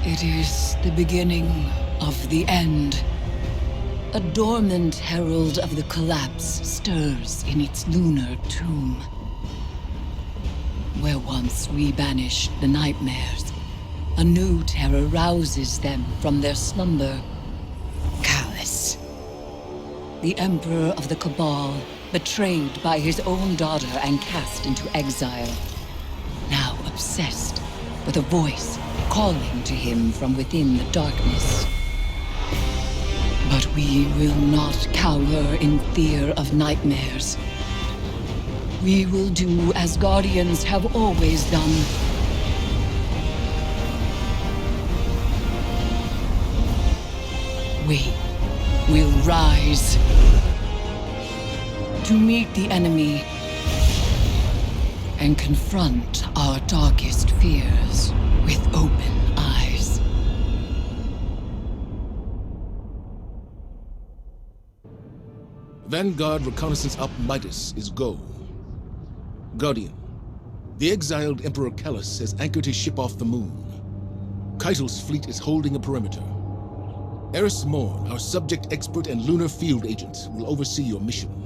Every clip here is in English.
It is the beginning of the end. A dormant herald of the collapse stirs in its lunar tomb. Where once we banished the nightmares, a new terror rouses them from their slumber. Callus, the Emperor of the Cabal, betrayed by his own daughter and cast into exile. Now obsessed with a voice calling to him from within the darkness. But we will not cower in fear of nightmares. We will do as Guardians have always done. We will rise to meet the enemy and confront our darkest fears with open eyes. Vanguard reconnaissance up Midas is go. Guardian, the exiled Emperor Callus has anchored his ship off the moon. Keitel's fleet is holding a perimeter. Eris Morn, our subject expert and lunar field agent, will oversee your mission.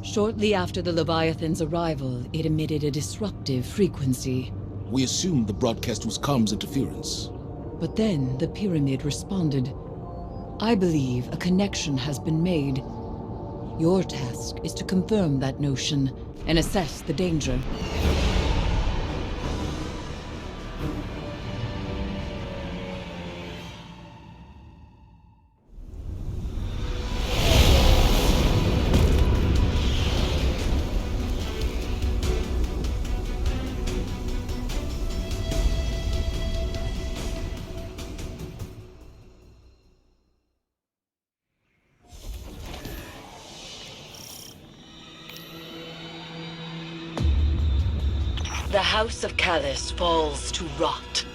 Shortly after the Leviathan's arrival, it emitted a disruptive frequency. We assumed the broadcast was comms interference. But then the pyramid responded. I believe a connection has been made. Your task is to confirm that notion and assess the danger. The House of Callus falls to rot,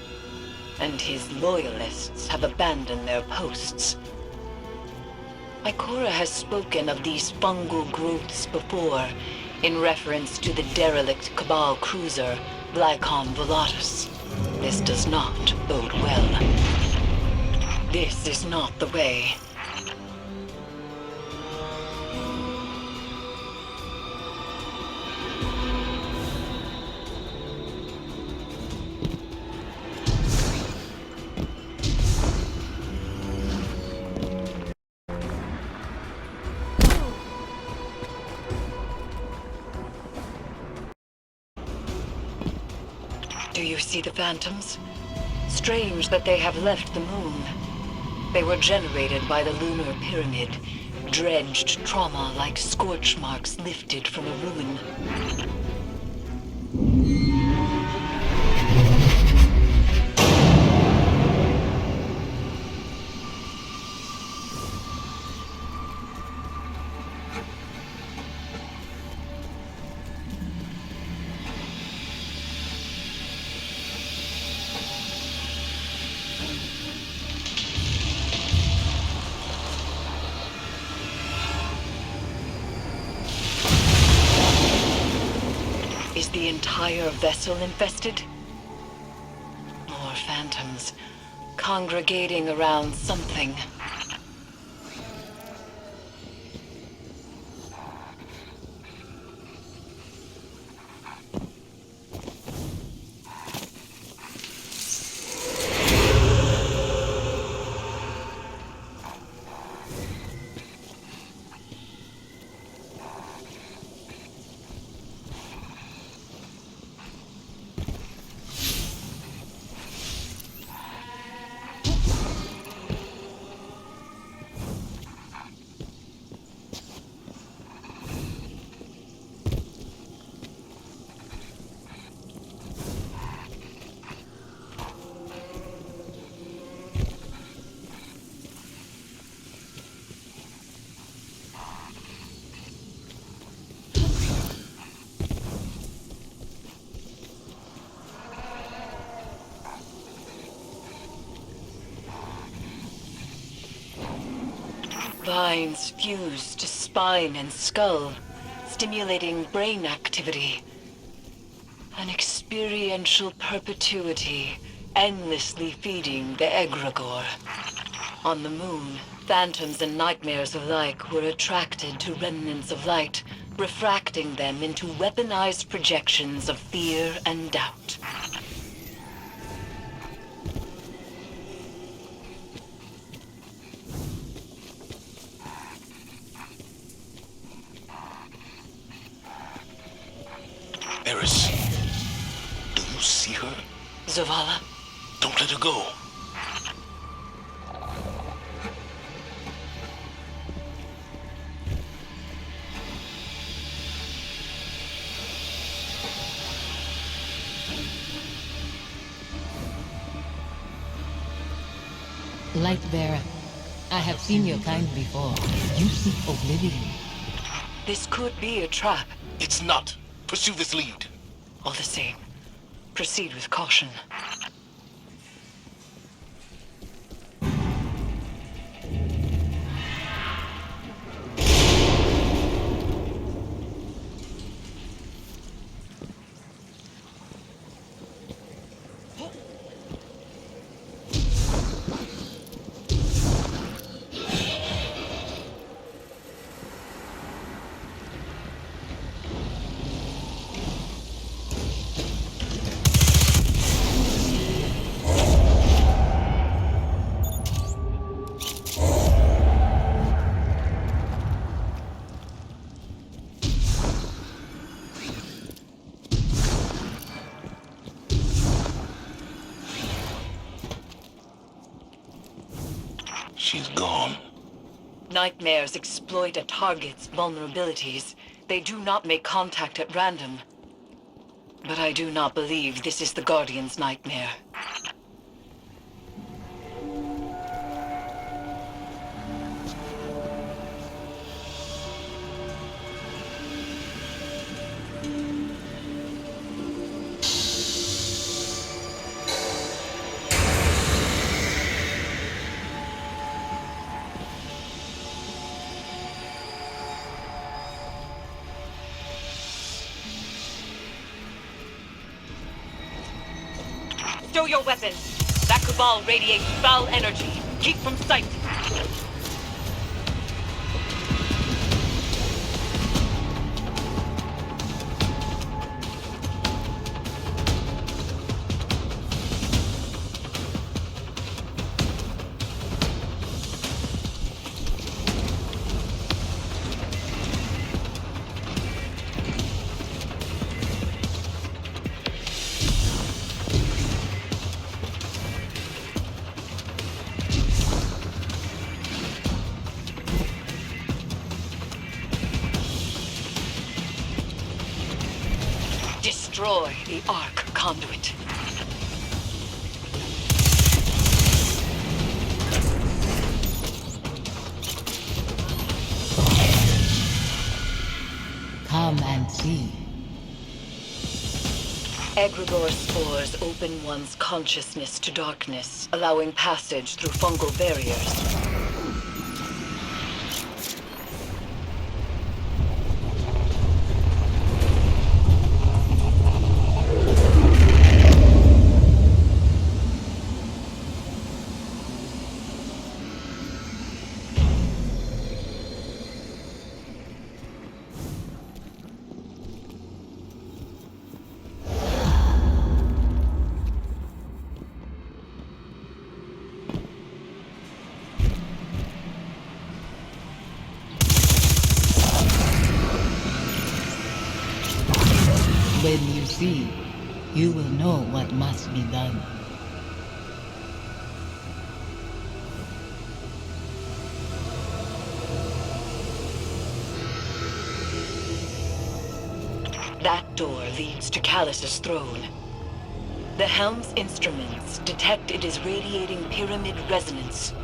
and his loyalists have abandoned their posts. Ikora has spoken of these fungal growths before, in reference to the derelict Cabal cruiser, Glycon Volatus. This does not bode well. This is not the way. Do you see the phantoms? Strange that they have left the moon. They were generated by the lunar pyramid, dredged trauma like scorch marks lifted from a ruin. Is the entire vessel infested? More phantoms, congregating around something. Vines fuse to spine and skull, stimulating brain activity. An experiential perpetuity endlessly feeding the egregore. On the moon, phantoms and nightmares alike were attracted to remnants of light, refracting them into weaponized projections of fear and doubt. Eris, do you see her? Zavala? Don't let her go. Lightbearer, I have seen your kind before. You seek oblivion. This could be a trap. It's not. Pursue this lead. All the same, proceed with caution. She's gone. Nightmares exploit a target's vulnerabilities. They do not make contact at random. But I do not believe this is the Guardian's nightmare. Stow your weapons. That cabal radiates foul energy. Keep from sight. Destroy the Ark conduit. Come and see. Egregore spores open one's consciousness to darkness, allowing passage through fungal barriers. When you see, you will know what must be done. That door leads to Callus's throne. The helm's instruments detect it is radiating pyramid resonance.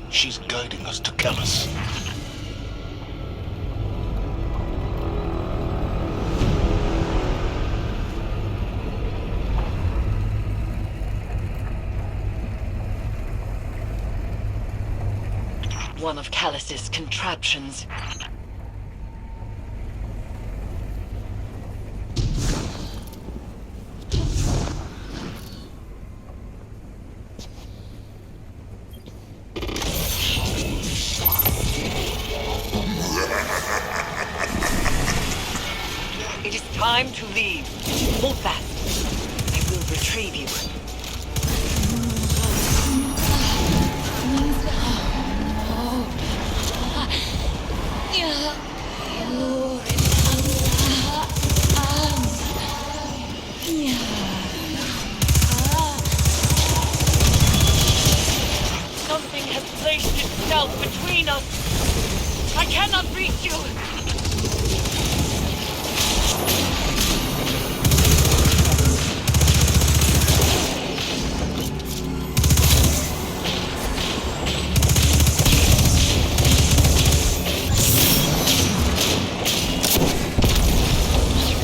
She's guiding us to Callus. One of Callus's contraptions. Time to leave. Move fast. I will retrieve you. Something has placed itself between us. I cannot reach you.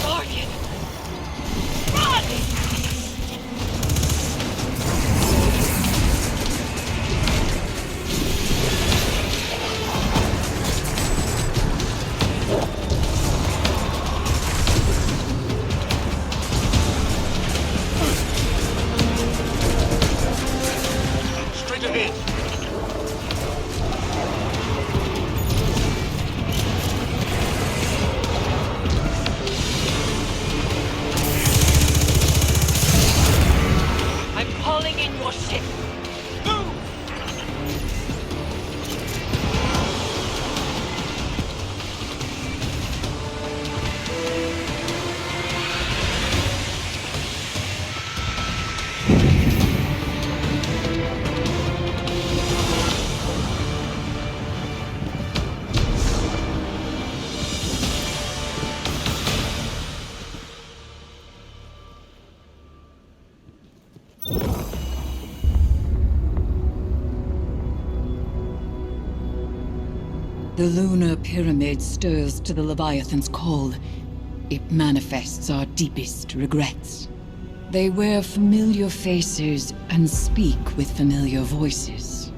Guardian! Run! Straight ahead. I'm calling in your ship. Move! The lunar pyramid stirs to the Leviathan's call. It manifests our deepest regrets. They wear familiar faces and speak with familiar voices.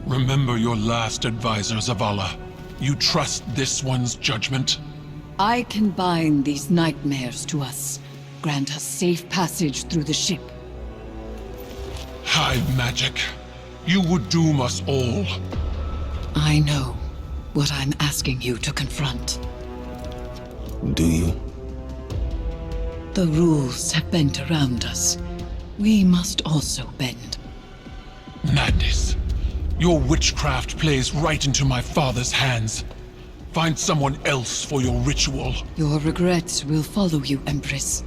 Remember your last advisor, Zavala. You trust this one's judgment? I can bind these nightmares to us, grant us safe passage through the ship. Hive magic. You would doom us all. I know what I'm asking you to confront. Do you? The rules have bent around us. We must also bend. Madness. Your witchcraft plays right into my father's hands. Find someone else for your ritual. Your regrets will follow you, Empress.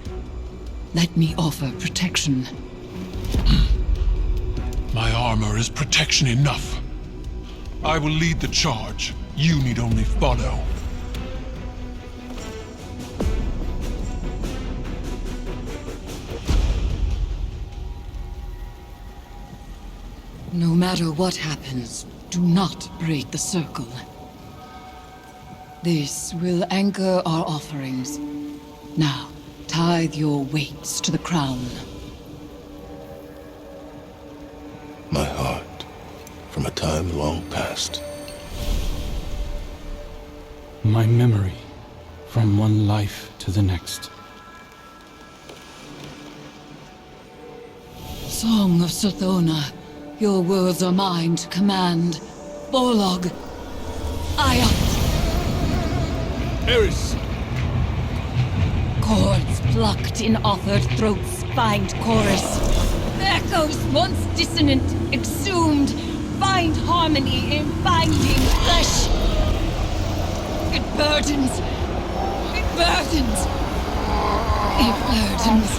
Let me offer protection. My armor is protection enough. I will lead the charge. You need only follow. No matter what happens, do not break the circle. This will anchor our offerings. Now, tithe your weights to the crown. My heart, from a time long past. My memory, from one life to the next. Song of Sothona, your words are mine to command. Borlog, Ayat, Eris! chords plucked in authored throats find chorus. Echoes once dissonant, exhumed, find harmony in binding flesh. It burdens. It burdens. It burdens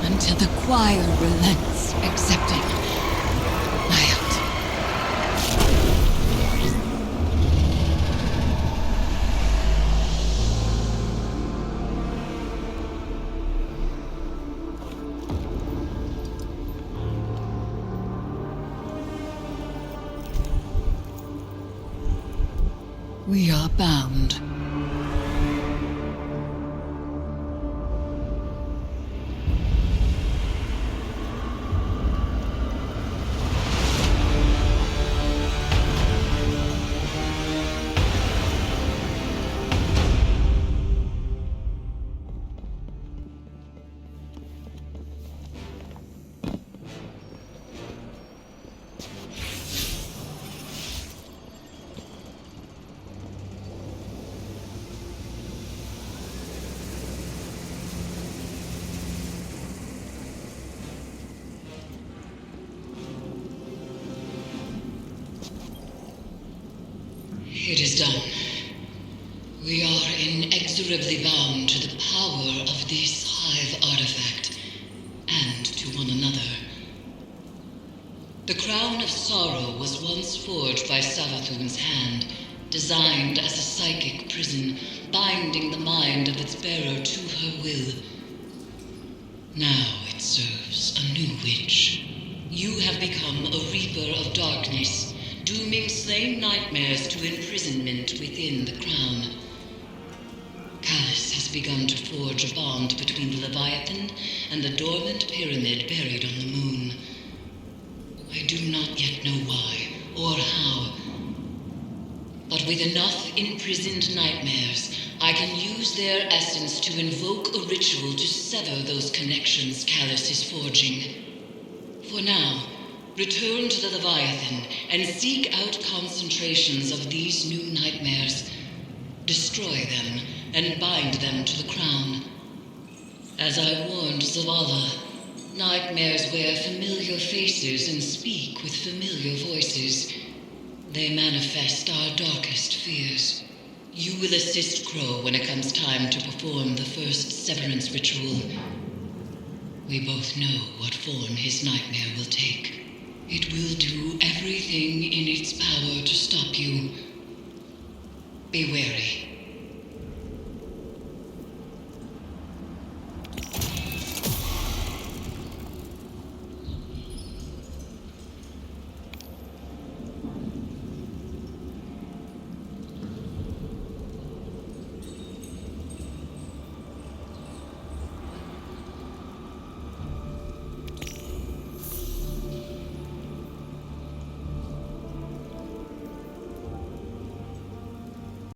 until the choir relents, accepting. Ayat. We are bound. It is done. We are inexorably bound to the power of this hive artifact, and to one another. The Crown of Sorrow was once forged by Savathun's hand, designed as a psychic prison, binding the mind of its bearer to her will. Now it serves a new witch. You have become a reaper of darkness, dooming slain nightmares to imprisonment within the crown. Callus has begun to forge a bond between the Leviathan and the dormant pyramid buried on the moon. I do not yet know why or how, but with enough imprisoned nightmares, I can use their essence to invoke a ritual to sever those connections Callus is forging. For now, return to the Leviathan and seek out concentrations of these new nightmares. Destroy them and bind them to the crown. As I warned Zavala, nightmares wear familiar faces and speak with familiar voices. They manifest our darkest fears. You will assist Crow when it comes time to perform the first severance ritual. We both know what form his nightmare will take. It will do everything in its power to stop you. Be wary.